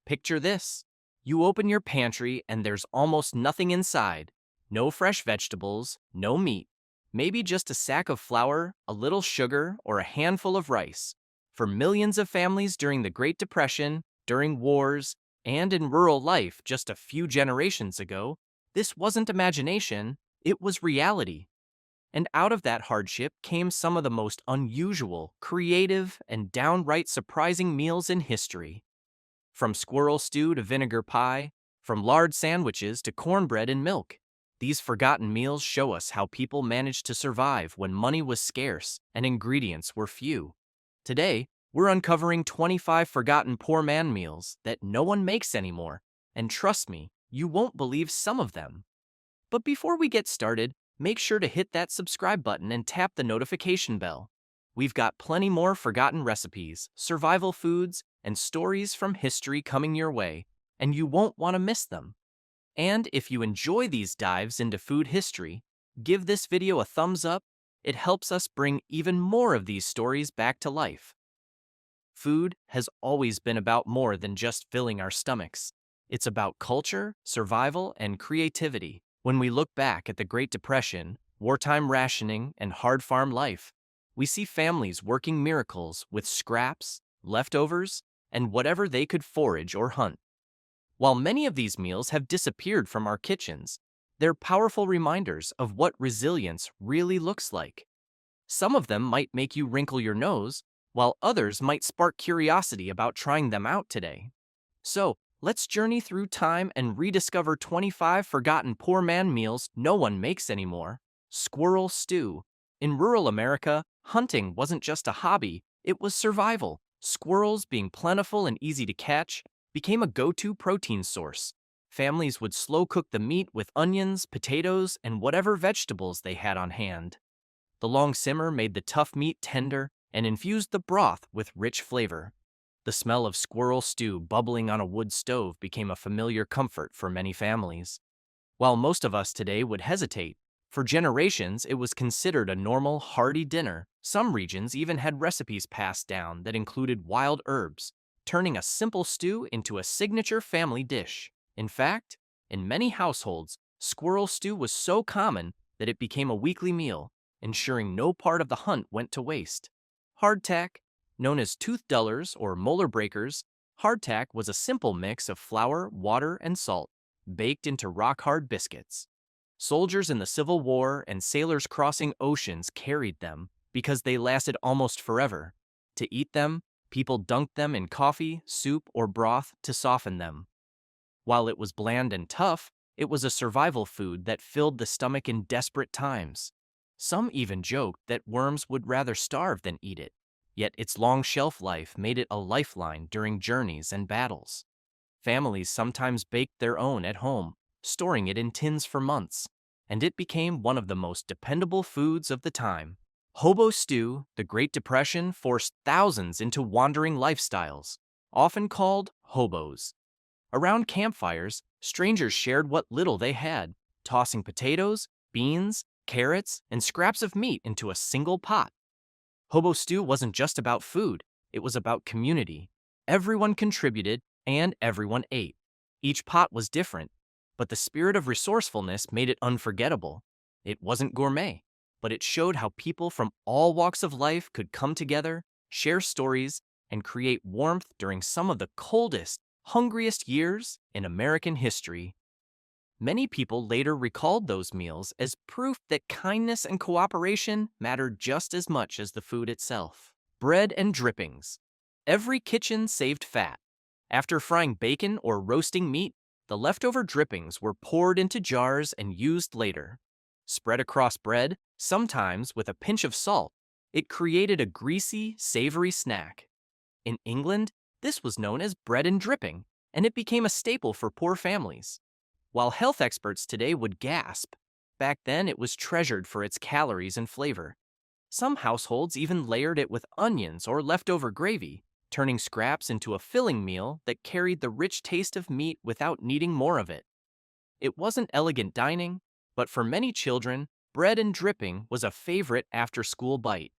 Picture this. You open your pantry and there's almost nothing inside. No fresh vegetables, no meat. Maybe just a sack of flour, a little sugar, or a handful of rice. For millions of families during the Great Depression, during wars, and in rural life just a few generations ago, this wasn't imagination, it was reality. And out of that hardship came some of the most unusual, creative, and downright surprising meals in history. From squirrel stew to vinegar pie, from lard sandwiches to cornbread and milk, these forgotten meals show us how people managed to survive when money was scarce and ingredients were few. Today, we're uncovering 25 forgotten poor man meals that no one makes anymore, and trust me, you won't believe some of them. But before we get started, make sure to hit that subscribe button and tap the notification bell. We've got plenty more forgotten recipes, survival foods, and stories from history coming your way, and you won't want to miss them. And if you enjoy these dives into food history, give this video a thumbs up. It helps us bring even more of these stories back to life. Food has always been about more than just filling our stomachs. It's about culture, survival, and creativity. When we look back at the Great Depression, wartime rationing, and hard farm life, we see families working miracles with scraps, leftovers, and whatever they could forage or hunt. While many of these meals have disappeared from our kitchens, they're powerful reminders of what resilience really looks like. Some of them might make you wrinkle your nose, while others might spark curiosity about trying them out today. So, let's journey through time and rediscover 25 forgotten poor man meals no one makes anymore. Squirrel stew. In rural America, hunting wasn't just a hobby, it was survival. Squirrels, being plentiful and easy to catch, became a go-to protein source. Families would slow cook the meat with onions, potatoes, and whatever vegetables they had on hand. The long simmer made the tough meat tender and infused the broth with rich flavor. The smell of squirrel stew bubbling on a wood stove became a familiar comfort for many families. While most of us today would hesitate, for generations it was considered a normal, hearty dinner. Some regions even had recipes passed down that included wild herbs, turning a simple stew into a signature family dish. In fact, in many households, squirrel stew was so common that it became a weekly meal, ensuring no part of the hunt went to waste. Hardtack, known as tooth dullers or molar breakers, hardtack was a simple mix of flour, water, and salt, baked into rock-hard biscuits. Soldiers in the Civil War and sailors crossing oceans carried them because they lasted almost forever. To eat them, people dunked them in coffee, soup, or broth to soften them. While it was bland and tough, it was a survival food that filled the stomach in desperate times. Some even joked that worms would rather starve than eat it, yet its long shelf life made it a lifeline during journeys and battles. Families sometimes baked their own at home, storing it in tins for months, and it became one of the most dependable foods of the time. Hobo stew, the Great Depression forced thousands into wandering lifestyles, often called hobos. Around campfires, strangers shared what little they had, tossing potatoes, beans, carrots, and scraps of meat into a single pot. Hobo stew wasn't just about food, it was about community. Everyone contributed, and everyone ate. Each pot was different, but the spirit of resourcefulness made it unforgettable. It wasn't gourmet, but it showed how people from all walks of life could come together, share stories, and create warmth during some of the coldest, hungriest years in American history. Many people later recalled those meals as proof that kindness and cooperation mattered just as much as the food itself. Bread and drippings. Every kitchen saved fat. After frying bacon or roasting meat, the leftover drippings were poured into jars and used later. Spread across bread, sometimes with a pinch of salt, it created a greasy, savory snack. In England, this was known as bread and dripping, and it became a staple for poor families. While health experts today would gasp, back then it was treasured for its calories and flavor. Some households even layered it with onions or leftover gravy, turning scraps into a filling meal that carried the rich taste of meat without needing more of it. It wasn't elegant dining, but for many children, bread and dripping was a favorite after-school bite.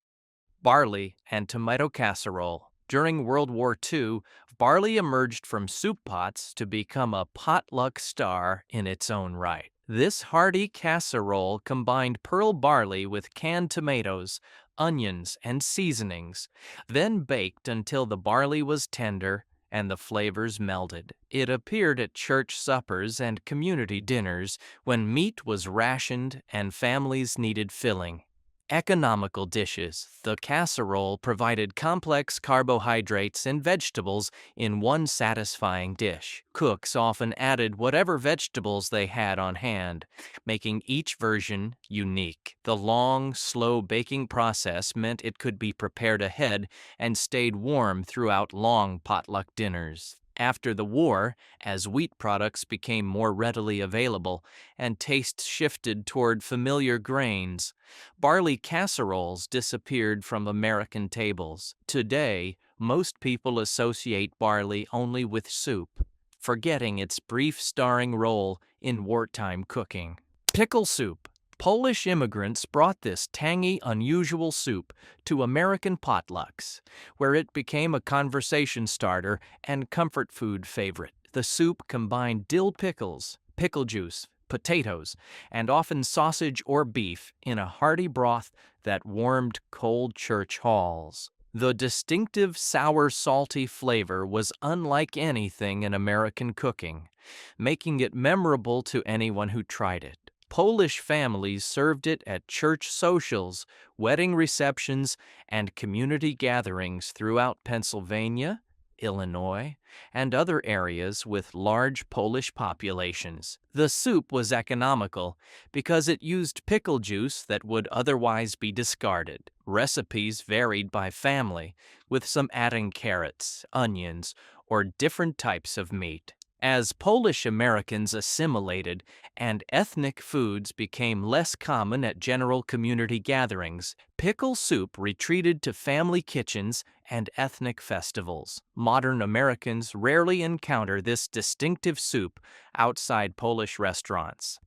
Barley and tomato casserole. During World War II, barley emerged from soup pots to become a potluck star in its own right. This hearty casserole combined pearl barley with canned tomatoes, onions, and seasonings, then baked until the barley was tender and the flavors melded. It appeared at church suppers and community dinners when meat was rationed and families needed filling. Economical dishes. The casserole provided complex carbohydrates and vegetables in one satisfying dish. Cooks often added whatever vegetables they had on hand, making each version unique. The long, slow baking process meant it could be prepared ahead and stayed warm throughout long potluck dinners. After the war, as wheat products became more readily available and tastes shifted toward familiar grains, barley casseroles disappeared from American tables. Today, most people associate barley only with soup, forgetting its brief starring role in wartime cooking. Pickle soup. Polish immigrants brought this tangy, unusual soup to American potlucks, where it became a conversation starter and comfort food favorite. The soup combined dill pickles, pickle juice, potatoes, and often sausage or beef in a hearty broth that warmed cold church halls. The distinctive sour, salty flavor was unlike anything in American cooking, making it memorable to anyone who tried it. Polish families served it at church socials, wedding receptions, and community gatherings throughout Pennsylvania, Illinois, and other areas with large Polish populations. The soup was economical because it used pickle juice that would otherwise be discarded. Recipes varied by family, with some adding carrots, onions, or different types of meat. As Polish Americans assimilated and ethnic foods became less common at general community gatherings, pickle soup retreated to family kitchens and ethnic festivals. Modern Americans rarely encounter this distinctive soup outside Polish restaurants.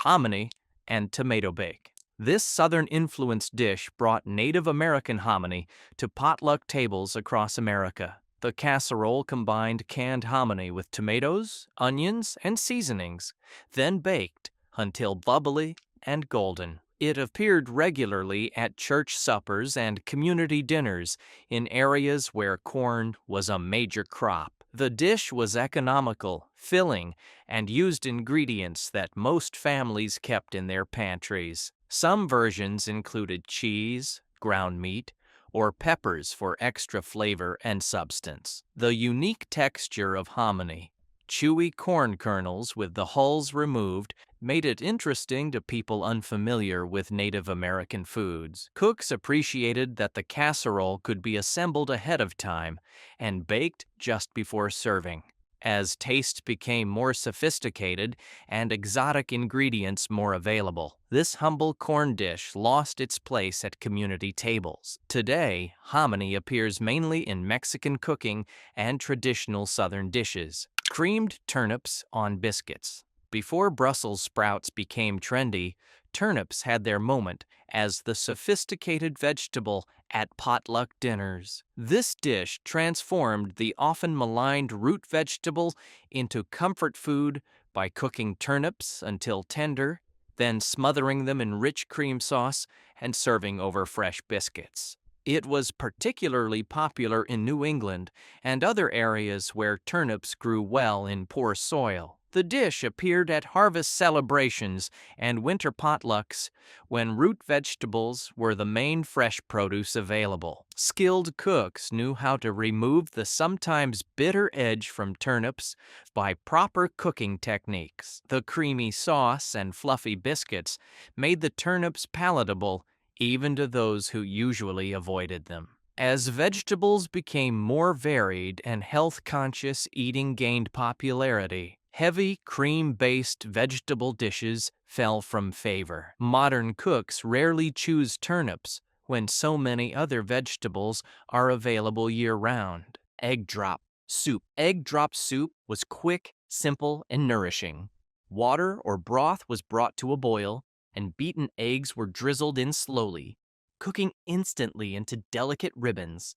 Hominy and tomato bake. This Southern-influenced dish brought Native American hominy to potluck tables across America. The casserole combined canned hominy with tomatoes, onions, and seasonings, then baked until bubbly and golden. It appeared regularly at church suppers and community dinners in areas where corn was a major crop. The dish was economical, filling, and used ingredients that most families kept in their pantries. Some versions included cheese, ground meat, or peppers for extra flavor and substance. The unique texture of hominy, chewy corn kernels with the hulls removed, made it interesting to people unfamiliar with Native American foods. Cooks appreciated that the casserole could be assembled ahead of time and baked just before serving. As taste became more sophisticated and exotic ingredients more available, this humble corn dish lost its place at community tables. Today, hominy appears mainly in Mexican cooking and traditional Southern dishes. Creamed turnips on biscuits. Before Brussels sprouts became trendy, turnips had their moment as the sophisticated vegetable at potluck dinners. This dish transformed the often maligned root vegetable into comfort food by cooking turnips until tender, then smothering them in rich cream sauce and serving over fresh biscuits. It was particularly popular in New England and other areas where turnips grew well in poor soil. The dish appeared at harvest celebrations and winter potlucks when root vegetables were the main fresh produce available. Skilled cooks knew how to remove the sometimes bitter edge from turnips by proper cooking techniques. The creamy sauce and fluffy biscuits made the turnips palatable even to those who usually avoided them. As vegetables became more varied and health-conscious eating gained popularity, heavy cream-based vegetable dishes fell from favor. Modern cooks rarely choose turnips when so many other vegetables are available year-round. Egg drop soup. Egg drop soup was quick, simple, and nourishing. Water or broth was brought to a boil, and beaten eggs were drizzled in slowly, cooking instantly into delicate ribbons.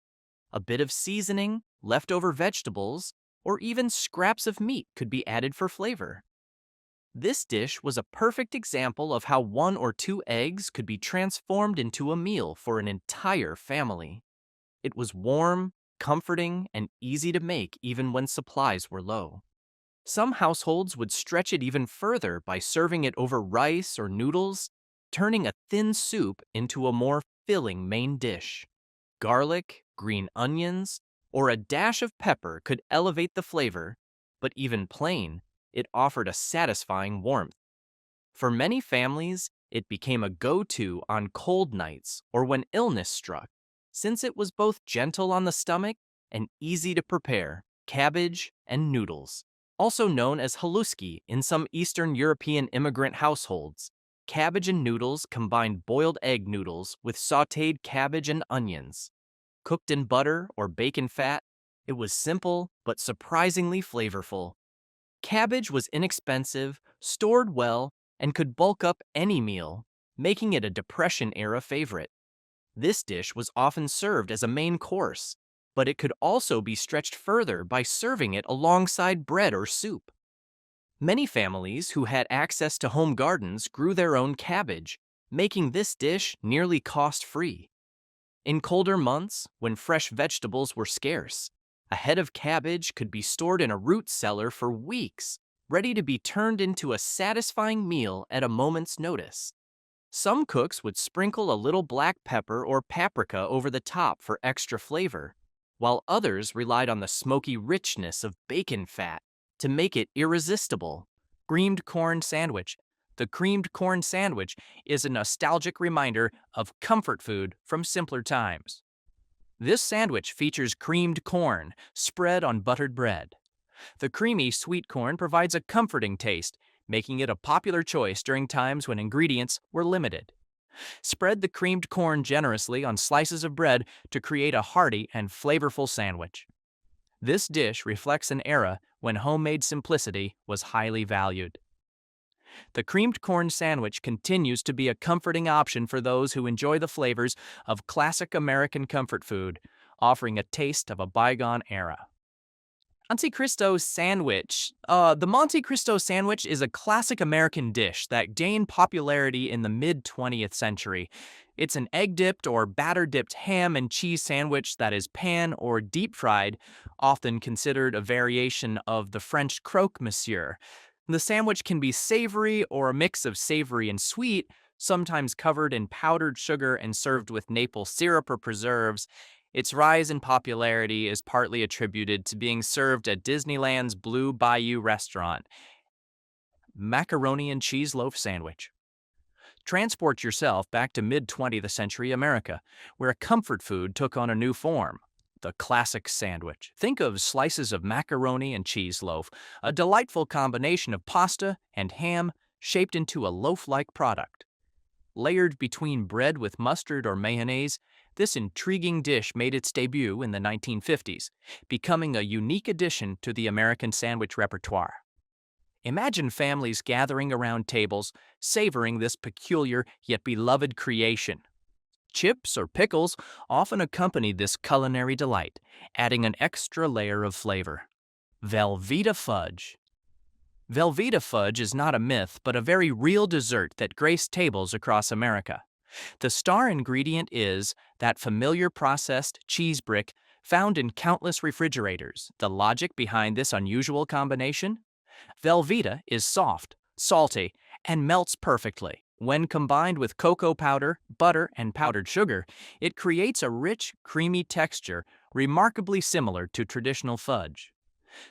A bit of seasoning, leftover vegetables, or even scraps of meat could be added for flavor. This dish was a perfect example of how 1 or 2 eggs could be transformed into a meal for an entire family. It was warm, comforting, and easy to make even when supplies were low. Some households would stretch it even further by serving it over rice or noodles, turning a thin soup into a more filling main dish. Garlic, green onions, or a dash of pepper could elevate the flavor, but even plain, it offered a satisfying warmth. For many families, it became a go-to on cold nights or when illness struck, since it was both gentle on the stomach and easy to prepare. Cabbage and noodles, also known as haluski in some Eastern European immigrant households. Cabbage and noodles combined boiled egg noodles with sautéed cabbage and onions. Cooked in butter or bacon fat, it was simple but surprisingly flavorful. Cabbage was inexpensive, stored well, and could bulk up any meal, making it a Depression-era favorite. This dish was often served as a main course, but it could also be stretched further by serving it alongside bread or soup. Many families who had access to home gardens grew their own cabbage, making this dish nearly cost-free. In colder months, when fresh vegetables were scarce, a head of cabbage could be stored in a root cellar for weeks, ready to be turned into a satisfying meal at a moment's notice. Some cooks would sprinkle a little black pepper or paprika over the top for extra flavor, while others relied on the smoky richness of bacon fat to make it irresistible. Creamed corn sandwich. The creamed corn sandwich is a nostalgic reminder of comfort food from simpler times. This sandwich features creamed corn spread on buttered bread. The creamy sweet corn provides a comforting taste, making it a popular choice during times when ingredients were limited. Spread the creamed corn generously on slices of bread to create a hearty and flavorful sandwich. This dish reflects an era when homemade simplicity was highly valued. The creamed corn sandwich continues to be a comforting option for those who enjoy the flavors of classic American comfort food, offering a taste of a bygone era. Monte Cristo sandwich. The Monte Cristo sandwich is a classic American dish that gained popularity in the mid-20th century. It's an egg-dipped or batter-dipped ham and cheese sandwich that is pan or deep-fried, often considered a variation of the French croque monsieur. The sandwich can be savory or a mix of savory and sweet, sometimes covered in powdered sugar and served with maple syrup or preserves. Its rise in popularity is partly attributed to being served at Disneyland's Blue Bayou restaurant. Macaroni and cheese loaf sandwich. Transport yourself back to mid-20th century America, where comfort food took on a new form. The classic sandwich. Think of slices of macaroni and cheese loaf, a delightful combination of pasta and ham shaped into a loaf-like product. Layered between bread with mustard or mayonnaise, this intriguing dish made its debut in the 1950s, becoming a unique addition to the American sandwich repertoire. Imagine families gathering around tables, savoring this peculiar yet beloved creation. Chips or pickles often accompanied this culinary delight, adding an extra layer of flavor. Velveeta fudge. Velveeta fudge is not a myth, but a very real dessert that graced tables across America. The star ingredient is that familiar processed cheese brick found in countless refrigerators. The logic behind this unusual combination? Velveeta is soft, salty, and melts perfectly. When combined with cocoa powder, butter, and powdered sugar, it creates a rich, creamy texture remarkably similar to traditional fudge.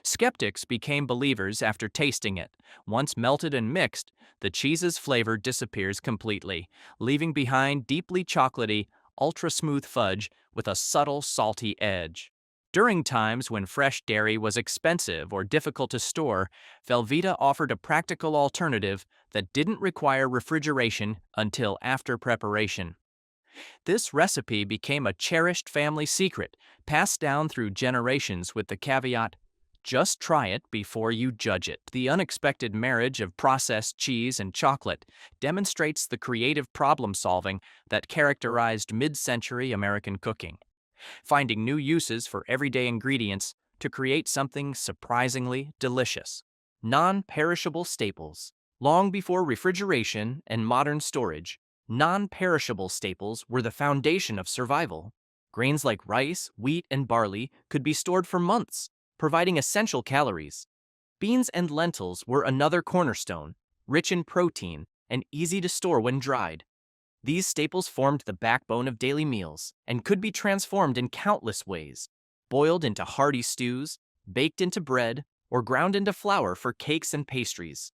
Skeptics became believers after tasting it. Once melted and mixed, the cheese's flavor disappears completely, leaving behind deeply chocolatey, ultra-smooth fudge with a subtle, salty edge. During times when fresh dairy was expensive or difficult to store, Velveeta offered a practical alternative that didn't require refrigeration until after preparation. This recipe became a cherished family secret, passed down through generations with the caveat, "Just try it before you judge it." The unexpected marriage of processed cheese and chocolate demonstrates the creative problem-solving that characterized mid-century American cooking. finding new uses for everyday ingredients to create something surprisingly delicious. Non-perishable staples. Long before refrigeration and modern storage, non-perishable staples were the foundation of survival. Grains like rice, wheat, and barley could be stored for months, providing essential calories. Beans and lentils were another cornerstone, rich in protein and easy to store when dried. These staples formed the backbone of daily meals and could be transformed in countless ways, boiled into hearty stews, baked into bread, or ground into flour for cakes and pastries.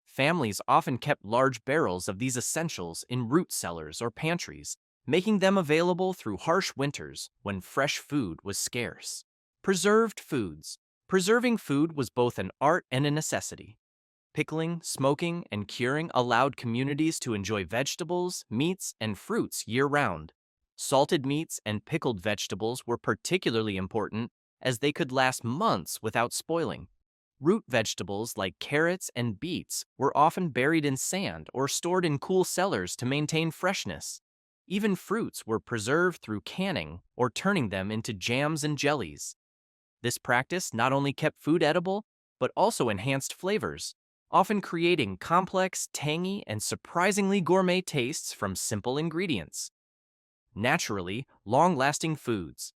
Families often kept large barrels of these essentials in root cellars or pantries, making them available through harsh winters when fresh food was scarce. Preserved foods. Preserving food was both an art and a necessity. Pickling, smoking, and curing allowed communities to enjoy vegetables, meats, and fruits year-round. Salted meats and pickled vegetables were particularly important as they could last months without spoiling. Root vegetables like carrots and beets were often buried in sand or stored in cool cellars to maintain freshness. Even fruits were preserved through canning or turning them into jams and jellies. This practice not only kept food edible, but also enhanced flavors, often creating complex, tangy, and surprisingly gourmet tastes from simple ingredients. Naturally, long-lasting foods.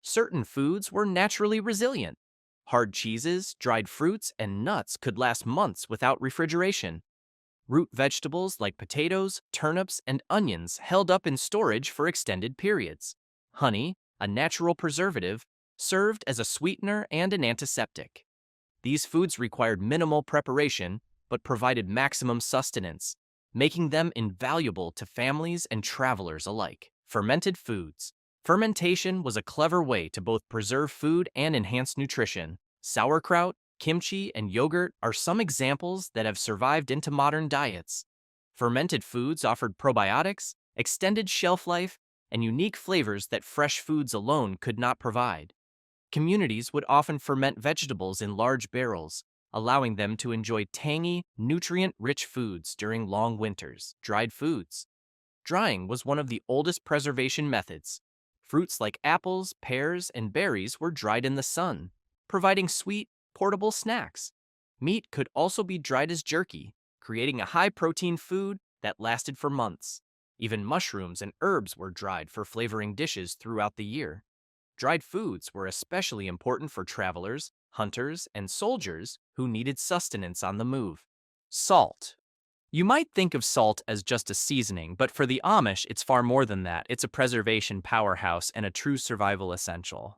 Certain foods were naturally resilient. Hard cheeses, dried fruits, and nuts could last months without refrigeration. Root vegetables like potatoes, turnips, and onions held up in storage for extended periods. Honey, a natural preservative, served as a sweetener and an antiseptic. These foods required minimal preparation, but provided maximum sustenance, making them invaluable to families and travelers alike. Fermented foods. Fermentation was a clever way to both preserve food and enhance nutrition. Sauerkraut, kimchi, and yogurt are some examples that have survived into modern diets. Fermented foods offered probiotics, extended shelf life, and unique flavors that fresh foods alone could not provide. Communities would often ferment vegetables in large barrels, allowing them to enjoy tangy, nutrient-rich foods during long winters. Dried foods. Drying was one of the oldest preservation methods. Fruits like apples, pears, and berries were dried in the sun, providing sweet, portable snacks. Meat could also be dried as jerky, creating a high-protein food that lasted for months. Even mushrooms and herbs were dried for flavoring dishes throughout the year. Dried foods were especially important for travelers, hunters, and soldiers who needed sustenance on the move. Salt. You might think of salt as just a seasoning, but for the Amish, it's far more than that. It's a preservation powerhouse and a true survival essential.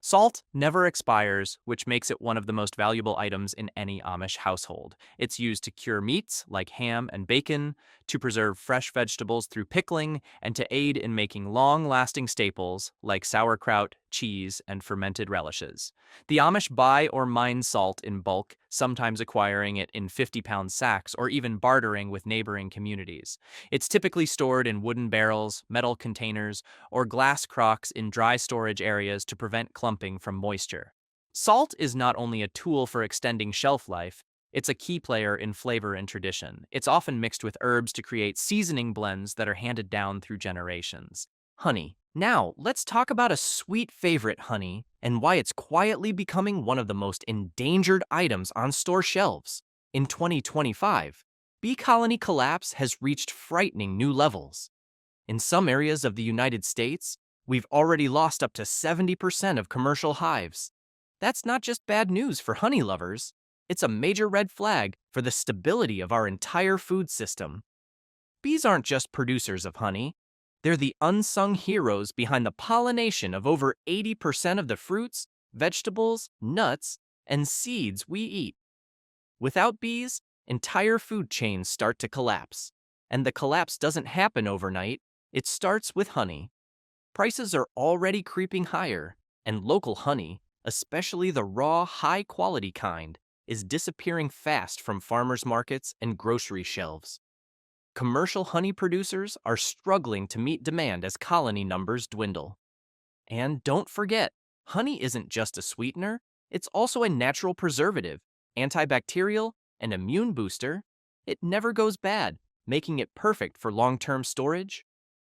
Salt never expires, which makes it one of the most valuable items in any Amish household. It's used to cure meats like ham and bacon, to preserve fresh vegetables through pickling, and to aid in making long-lasting staples like sauerkraut, cheese, and fermented relishes. The Amish buy or mine salt in bulk, sometimes acquiring it in 50-pound sacks or even bartering with neighboring communities. It's typically stored in wooden barrels, metal containers, or glass crocks in dry storage areas to prevent clumping from moisture. Salt is not only a tool for extending shelf life, it's a key player in flavor and tradition. It's often mixed with herbs to create seasoning blends that are handed down through generations. Honey. Now, let's talk about a sweet favorite, honey, and why it's quietly becoming one of the most endangered items on store shelves. In 2025, bee colony collapse has reached frightening new levels. In some areas of the United States, we've already lost up to 70% of commercial hives. That's not just bad news for honey lovers. It's a major red flag for the stability of our entire food system. Bees aren't just producers of honey. They're the unsung heroes behind the pollination of over 80% of the fruits, vegetables, nuts, and seeds we eat. Without bees, entire food chains start to collapse. And the collapse doesn't happen overnight, it starts with honey. Prices are already creeping higher, and local honey, especially the raw, high-quality kind, is disappearing fast from farmers' markets and grocery shelves. Commercial honey producers are struggling to meet demand as colony numbers dwindle. And don't forget, honey isn't just a sweetener, it's also a natural preservative, antibacterial, and immune booster. It never goes bad, making it perfect for long-term storage.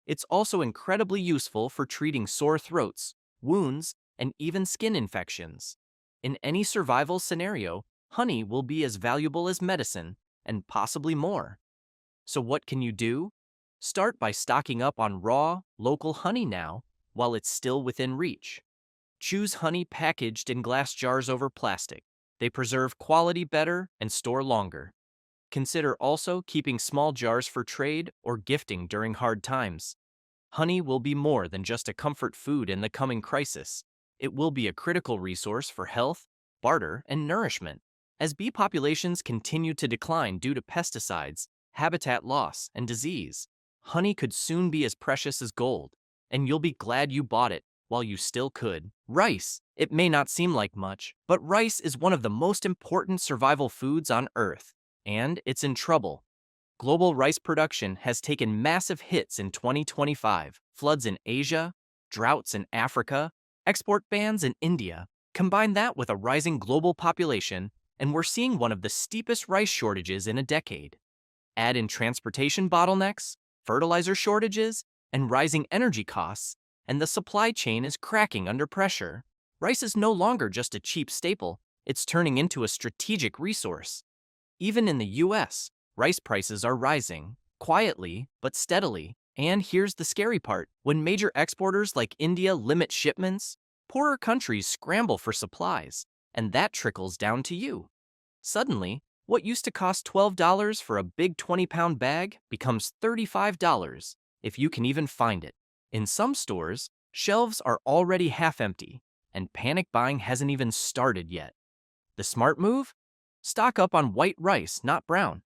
It's also incredibly useful for treating sore throats, wounds, and even skin infections. In any survival scenario, honey will be as valuable as medicine, and possibly more. So what can you do? Start by stocking up on raw, local honey now, while it's still within reach. Choose honey packaged in glass jars over plastic. They preserve quality better and store longer. Consider also keeping small jars for trade or gifting during hard times. Honey will be more than just a comfort food in the coming crisis. It will be a critical resource for health, barter, and nourishment. As bee populations continue to decline due to pesticides, habitat loss, and disease, honey could soon be as precious as gold, and you'll be glad you bought it while you still could. Rice. It may not seem like much, but rice is one of the most important survival foods on Earth, and it's in trouble. Global rice production has taken massive hits in 2025. Floods in Asia, droughts in Africa, export bans in India. Combine that with a rising global population, and we're seeing one of the steepest rice shortages in a decade. Add in transportation bottlenecks, fertilizer shortages, and rising energy costs, and the supply chain is cracking under pressure. Rice is no longer just a cheap staple, it's turning into a strategic resource. Even in the US, rice prices are rising, quietly but steadily. And here's the scary part. When major exporters like India limit shipments, poorer countries scramble for supplies, and that trickles down to you. Suddenly, what used to cost $12 for a big 20-pound bag becomes $35, if you can even find it. In some stores, shelves are already half empty, and panic buying hasn't even started yet. The smart move? Stock up on white rice, not brown.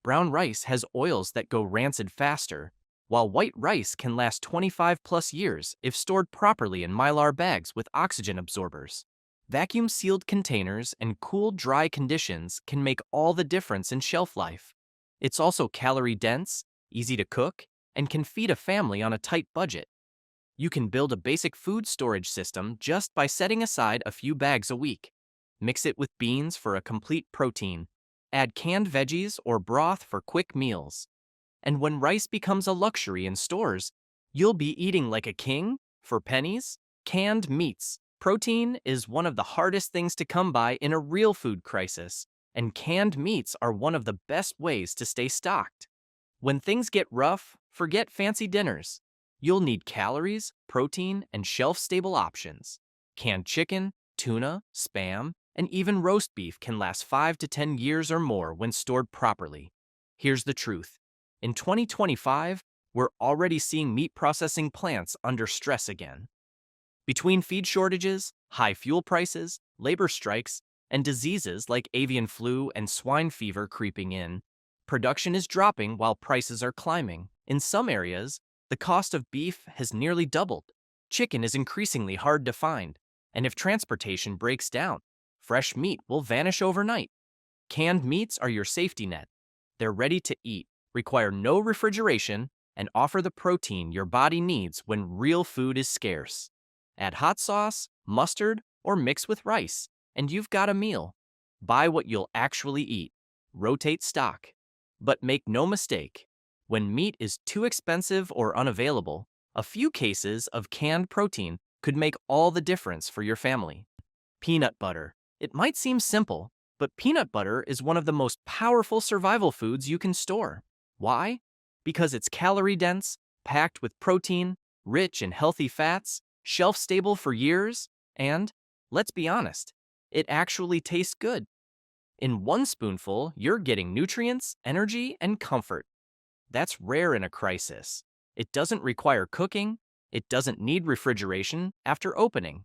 Brown rice has oils that go rancid faster, while white rice can last 25 plus years if stored properly in mylar bags with oxygen absorbers. Vacuum-sealed containers and cool, dry conditions can make all the difference in shelf life. It's also calorie-dense, easy to cook, and can feed a family on a tight budget. You can build a basic food storage system just by setting aside a few bags a week. Mix it with beans for a complete protein. Add canned veggies or broth for quick meals. And when rice becomes a luxury in stores, you'll be eating like a king for pennies. Canned meats. Protein is one of the hardest things to come by in a real food crisis, and canned meats are one of the best ways to stay stocked. When things get rough, forget fancy dinners. You'll need calories, protein, and shelf-stable options. Canned chicken, tuna, Spam, and even roast beef can last 5 to 10 years or more when stored properly. Here's the truth. In 2025, we're already seeing meat processing plants under stress again. Between feed shortages, high fuel prices, labor strikes, and diseases like avian flu and swine fever creeping in, production is dropping while prices are climbing. In some areas, the cost of beef has nearly doubled. Chicken is increasingly hard to find, and if transportation breaks down, fresh meat will vanish overnight. Canned meats are your safety net. They're ready to eat, require no refrigeration, and offer the protein your body needs when real food is scarce. Add hot sauce, mustard, or mix with rice, and you've got a meal. Buy what you'll actually eat. Rotate stock. But make no mistake, when meat is too expensive or unavailable, a few cases of canned protein could make all the difference for your family. Peanut butter. It might seem simple, but peanut butter is one of the most powerful survival foods you can store. Why? Because it's calorie-dense, packed with protein, rich in healthy fats, shelf-stable for years, and, let's be honest, it actually tastes good. In one spoonful, you're getting nutrients, energy, and comfort. That's rare in a crisis. It doesn't require cooking. It doesn't need refrigeration after opening.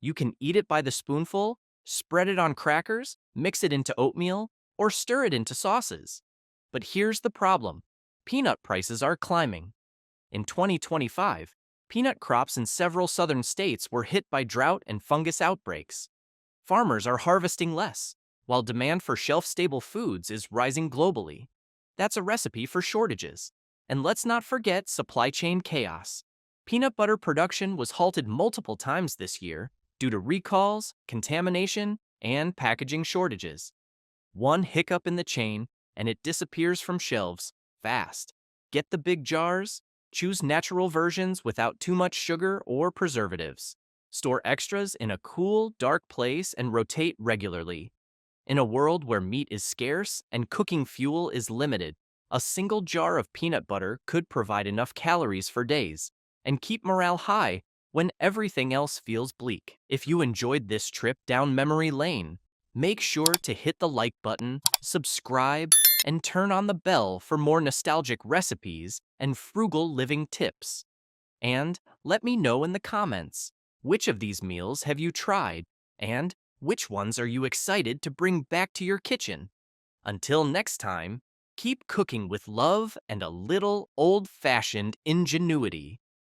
You can eat it by the spoonful, spread it on crackers, mix it into oatmeal, or stir it into sauces. But here's the problem. Peanut prices are climbing. In 2025, peanut crops in several southern states were hit by drought and fungus outbreaks. Farmers are harvesting less, while demand for shelf-stable foods is rising globally. That's a recipe for shortages. And let's not forget supply chain chaos. Peanut butter production was halted multiple times this year due to recalls, contamination, and packaging shortages. One hiccup in the chain, and it disappears from shelves fast. Get the big jars, Choose natural versions without too much sugar or preservatives. Store extras in a cool, dark place and rotate regularly. In a world where meat is scarce and cooking fuel is limited, a single jar of peanut butter could provide enough calories for days and keep morale high when everything else feels bleak. If you enjoyed this trip down memory lane, make sure to hit the like button, subscribe, and turn on the bell for more nostalgic recipes and frugal living tips. And let me know in the comments, which of these meals have you tried, and which ones are you excited to bring back to your kitchen? Until next time, keep cooking with love and a little old-fashioned ingenuity.